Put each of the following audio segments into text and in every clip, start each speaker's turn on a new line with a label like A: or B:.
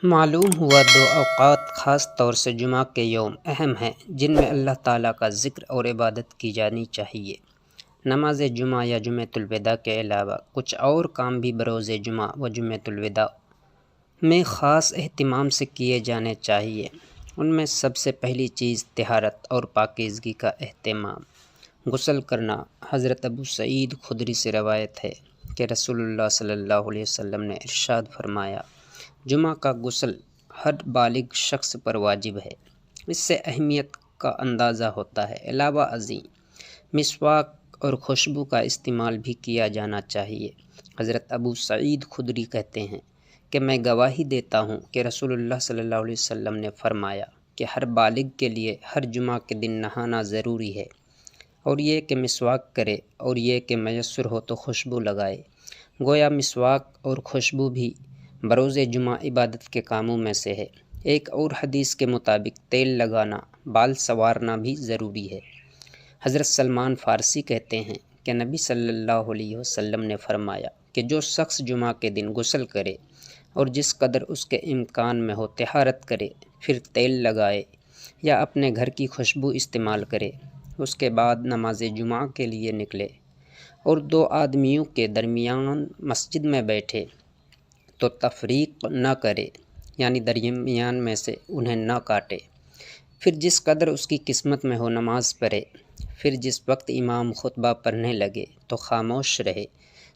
A: معلوم ہوا دو اوقات خاص طور سے جمعہ کے یوم اہم ہیں جن میں اللہ تعالیٰ کا ذکر اور عبادت کی جانی چاہیے۔ نماز جمعہ یا جمعۃ الوداع کے علاوہ کچھ اور کام بھی بروز جمعہ و جمعۃ الوداع میں خاص اہتمام سے کیے جانے چاہیے۔ ان میں سب سے پہلی چیز طہارت اور پاکیزگی کا اہتمام، غسل کرنا۔ حضرت ابو سعید خدری سے روایت ہے کہ رسول اللہ صلی اللہ علیہ وسلم نے ارشاد فرمایا، جمعہ کا غسل ہر بالغ شخص پر واجب ہے۔ اس سے اہمیت کا اندازہ ہوتا ہے۔ علاوہ ازیں مسواک اور خوشبو کا استعمال بھی کیا جانا چاہیے۔ حضرت ابو سعید خدری کہتے ہیں کہ میں گواہی دیتا ہوں کہ رسول اللہ صلی اللہ علیہ وسلم نے فرمایا کہ ہر بالغ کے لیے ہر جمعہ کے دن نہانا ضروری ہے، اور یہ کہ مسواک کرے، اور یہ کہ میسر ہو تو خوشبو لگائے۔ گویا مسواک اور خوشبو بھی بروز جمعہ عبادت کے کاموں میں سے ہے۔ ایک اور حدیث کے مطابق تیل لگانا، بال سنوارنا بھی ضروری ہے۔ حضرت سلمان فارسی کہتے ہیں کہ نبی صلی اللہ علیہ وسلم نے فرمایا کہ جو شخص جمعہ کے دن غسل کرے اور جس قدر اس کے امکان میں ہو طہارت کرے، پھر تیل لگائے یا اپنے گھر کی خوشبو استعمال کرے، اس کے بعد نماز جمعہ کے لیے نکلے اور دو آدمیوں کے درمیان مسجد میں بیٹھے تو تفریق نہ کرے، یعنی درمیان میں سے انہیں نہ کاٹے، پھر جس قدر اس کی قسمت میں ہو نماز پڑھے، پھر جس وقت امام خطبہ پڑھنے لگے تو خاموش رہے،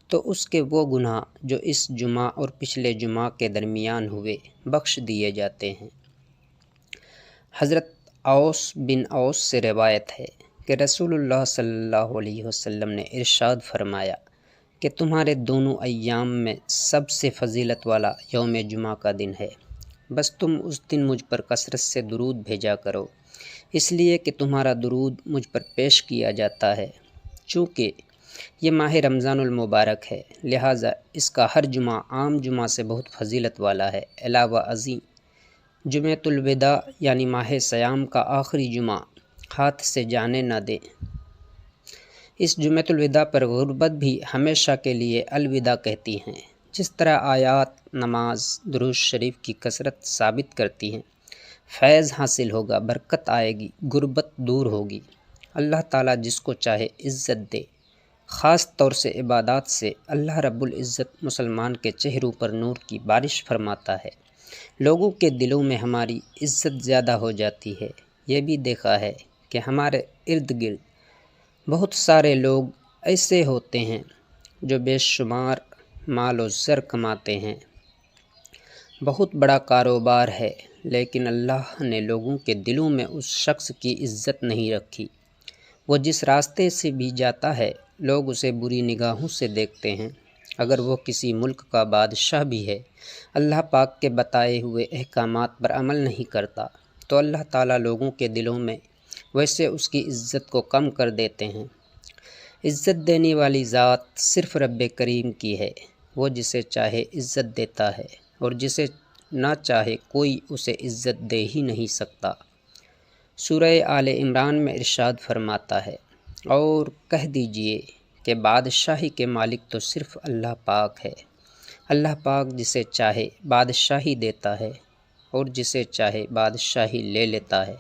A: تو اس کے وہ گناہ جو اس جمعہ اور پچھلے جمعہ کے درمیان ہوئے بخش دیے جاتے ہیں۔ حضرت اوس بن اوس سے روایت ہے کہ رسول اللہ صلی اللہ علیہ وسلم نے ارشاد فرمایا کہ تمہارے دونوں ایام میں سب سے فضیلت والا یوم جمعہ کا دن ہے، بس تم اس دن مجھ پر کثرت سے درود بھیجا کرو، اس لیے کہ تمہارا درود مجھ پر پیش کیا جاتا ہے۔ چونکہ یہ ماہ رمضان المبارک ہے، لہٰذا اس کا ہر جمعہ عام جمعہ سے بہت فضیلت والا ہے۔ علاوہ ازیں جمعۃ الوداع یعنی ماہ صیام کا آخری جمعہ ہاتھ سے جانے نہ دیں۔ اس جمعۃ الوداع پر غربت بھی ہمیشہ کے لیے الوداع کہتی ہیں۔ جس طرح آیات، نماز، درود شریف کی کثرت ثابت کرتی ہیں، فیض حاصل ہوگا، برکت آئے گی، غربت دور ہوگی۔ اللہ تعالیٰ جس کو چاہے عزت دے۔ خاص طور سے عبادات سے اللہ رب العزت مسلمان کے چہروں پر نور کی بارش فرماتا ہے، لوگوں کے دلوں میں ہماری عزت زیادہ ہو جاتی ہے۔ یہ بھی دیکھا ہے کہ ہمارے ارد گرد بہت سارے لوگ ایسے ہوتے ہیں جو بے شمار مال و زر کماتے ہیں، بہت بڑا کاروبار ہے، لیکن اللہ نے لوگوں کے دلوں میں اس شخص کی عزت نہیں رکھی۔ وہ جس راستے سے بھی جاتا ہے لوگ اسے بری نگاہوں سے دیکھتے ہیں۔ اگر وہ کسی ملک کا بادشاہ بھی ہے، اللہ پاک کے بتائے ہوئے احکامات پر عمل نہیں کرتا تو اللہ تعالیٰ لوگوں کے دلوں میں ویسے اس کی عزت کو کم کر دیتے ہیں۔ عزت دینے والی ذات صرف رب کریم کی ہے، وہ جسے چاہے عزت دیتا ہے، اور جسے نہ چاہے کوئی اسے عزت دے ہی نہیں سکتا۔ سورہ آل عمران میں ارشاد فرماتا ہے، اور کہہ دیجئے کہ بادشاہی کے مالک تو صرف اللہ پاک ہے۔ اللہ پاک جسے چاہے بادشاہی دیتا ہے اور جسے چاہے بادشاہی لے لیتا ہے،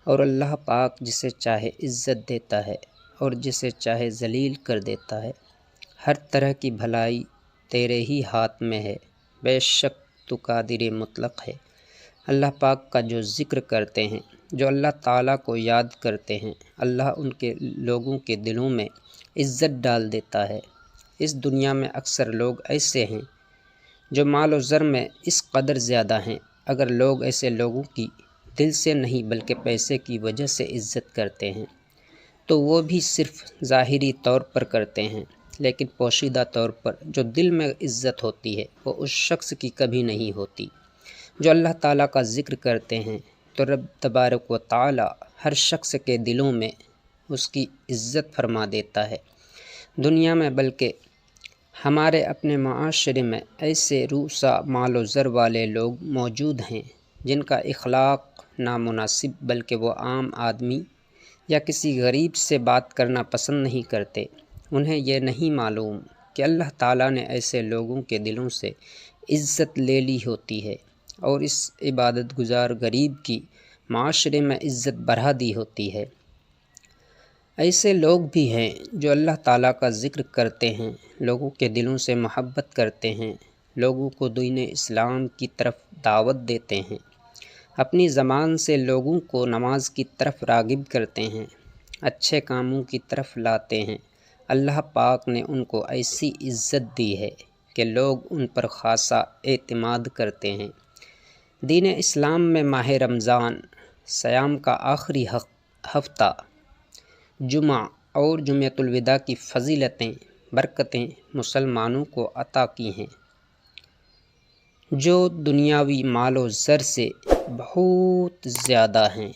A: اور اللہ پاک جسے چاہے عزت دیتا ہے اور جسے چاہے ذلیل کر دیتا ہے۔ ہر طرح کی بھلائی تیرے ہی ہاتھ میں ہے، بے شک تو قادر مطلق ہے۔ اللہ پاک کا جو ذکر کرتے ہیں، جو اللہ تعالیٰ کو یاد کرتے ہیں، اللہ ان کے لوگوں کے دلوں میں عزت ڈال دیتا ہے۔ اس دنیا میں اکثر لوگ ایسے ہیں جو مال و زر میں اس قدر زیادہ ہیں، اگر لوگ ایسے لوگوں کی دل سے نہیں بلکہ پیسے کی وجہ سے عزت کرتے ہیں تو وہ بھی صرف ظاہری طور پر کرتے ہیں، لیکن پوشیدہ طور پر جو دل میں عزت ہوتی ہے وہ اس شخص کی کبھی نہیں ہوتی۔ جو اللہ تعالیٰ کا ذکر کرتے ہیں تو رب تبارک و تعالیٰ ہر شخص کے دلوں میں اس کی عزت فرما دیتا ہے۔ دنیا میں بلکہ ہمارے اپنے معاشرے میں ایسے روسا مال و زر والے لوگ موجود ہیں جن کا اخلاق نامناسب، بلکہ وہ عام آدمی یا کسی غریب سے بات کرنا پسند نہیں کرتے۔ انہیں یہ نہیں معلوم کہ اللہ تعالیٰ نے ایسے لوگوں کے دلوں سے عزت لے لی ہوتی ہے۔ اور اس عبادت گزار غریب کی معاشرے میں عزت بڑھا دی ہوتی ہے۔ ایسے لوگ بھی ہیں جو اللہ تعالیٰ کا ذکر کرتے ہیں، لوگوں کے دلوں سے محبت کرتے ہیں، لوگوں کو دین اسلام کی طرف دعوت دیتے ہیں، اپنی زبان سے لوگوں کو نماز کی طرف راغب کرتے ہیں، اچھے کاموں کی طرف لاتے ہیں۔ اللہ پاک نے ان کو ایسی عزت دی ہے کہ لوگ ان پر خاصا اعتماد کرتے ہیں۔ دین اسلام میں ماہ رمضان، صیام کا آخری ہفتہ، جمعہ اور جمعۃ الوداع کی فضیلتیں، برکتیں مسلمانوں کو عطا کی ہیں، جو دنیاوی مال و زر سے بہت زیادہ ہیں۔